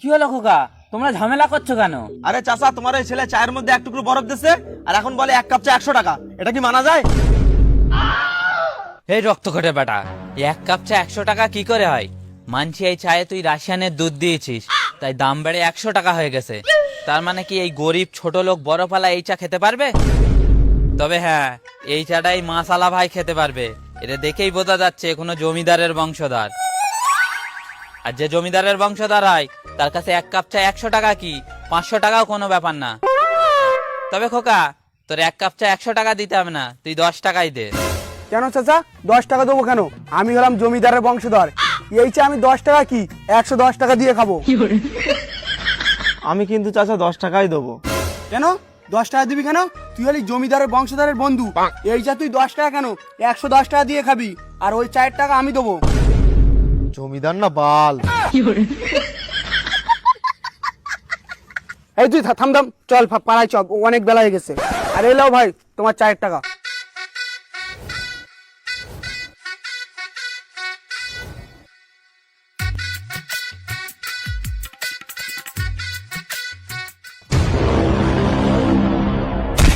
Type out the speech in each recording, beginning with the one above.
কি হলো খোকা, তোমরা ঝামেলা করছো কেন? আরে চাচা, তোমার ওই ছেলে চায়ের মধ্যে এক টুকরো বরফ দিচ্ছে আর এখন বলে এক কাপ চা 100 টাকা। এটা কি মানা যায়? এই রক্ত ঘটে বেটা, এক কাপ চা 100 টাকা কি করে হয়? মানছি এই চায়ে তুই রাশিয়ানের দুধ দিয়েছিস, তাই দাম বেড়ে 100 টাকা হয়ে গেছে। তার মানে কি এই গরিব ছোট লোক বড়পালা এই চা খেতে পারবে? তবে হ্যাঁ, এই চাটাই মাসালা ভাই খেতে পারবে। এটা দেখেই বোঝা যাচ্ছে কোনো জমিদারের বংশধর। আর যে জমিদারের বংশধর হয় তার কাছে এক কাপ চা 100 টাকা কি 500 টাকাও কোনো ব্যাপার না। তবে খোকা, তোর এক কাপ চা 100 টাকা দিতে হবে না, তুই 10 টাকাই দে। কেন চাচা 10 টাকা দেবো কেন? আমি হলাম জমিদারের বংশধর। এই চা আমি 10 টাকা কি 110 টাকা দিয়ে খাবো। আমি কিন্তু চাচা 10 টাকাই দেবো। কেন 10 টাকা দিবি কেন? তুই হলি জমিদারের বংশধরের বন্ধু। এই চা তুই 10 টাকা কেন 110 টাকা দিয়ে খাবি, আর ওই চায়ের টাকা আমি দেবো। জমিদার না বাল। এই তুই থাম থাম, চল পাড়ায় চল, অনেক বেলা হয়ে গেছে। আর এলাও ভাই তোমার চায়ের টাকা।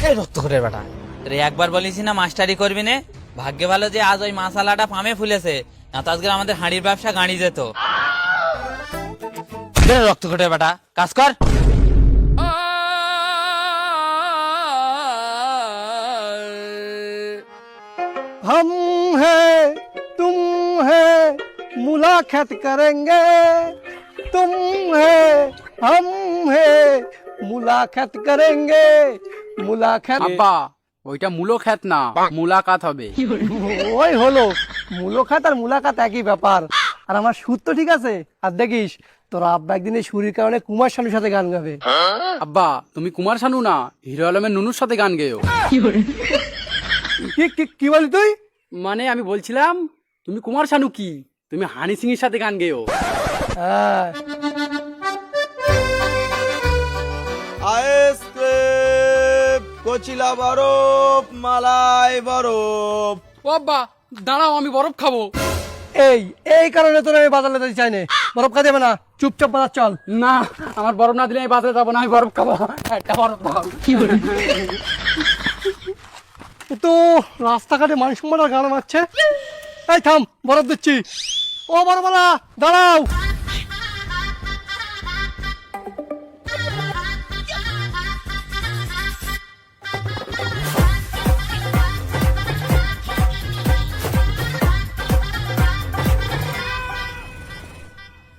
এই রক্ত করে বেটা, তোর একবার বলিস না মাস্টারি করবি নে। ভাগ্যে ভালো যে আজ ওই মাসালাটা পামে ফুলেছে, না তো আজকে আমাদের হাঁড়ির ব্যবসা গাড়ি যেত। রক্ত ঘটে বেটা, কাজ কর। हम है तुम है मुलाकात करेंगे, तुम है हम है मुलाकात करेंगे, मुलाकात। আব্বা, ওইটা মুলাকাত না, মুলাকাত হবে। ওই হলো মুলাকাত আর মুলাকাত একই ব্যাপার। আর আমার সুর তো ঠিক আছে। আর দেখিস তোর আব্বা একদিন এই সুরের কারণে কুমার শানুর সাথে গান গাবে। আব্বা, তুমি কুমার শানু না, হিরো আলমের নুনুর সাথে গান গেও। কি বলি তুই? মানে আমি বলছিলাম, তুমি কুমার শানু কি, তুমি হানি সিং এর সাথে গান গেও। হ্যাঁ, আইসক্রিম, কচিলা বরফ, মালাই বরফ। ও আব্বা, দাঁড়াও, আমি বরফ খাবো। এই কারণে তোর আমি বাজারে যেতে চাই না। বরফ খাওয়া যাবে না, চুপচাপ বাজার চল। না, আমার বরফ না দিলে আমি বাজারে যাবো না, আমি বরফ খাবো। একটা বরফ দাও। তো রাস্তাঘাটে মানুষ মারার গান মারছে। এই থাম, বরফ দিচ্ছি। ও বরফওয়ালা দাঁড়াও।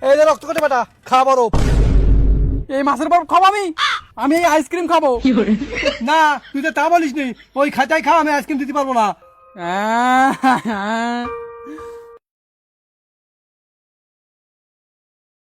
এই যে রক্ত কেটে বেটা, খা বরফ। এই মাছের বরফ খাবো আমি? আমি এই আইসক্রিম খাবো। না, তুই তো তা বলিস নি। ওই খাঁচায় খা, আমি আইসক্রিম দিতে পারবো না।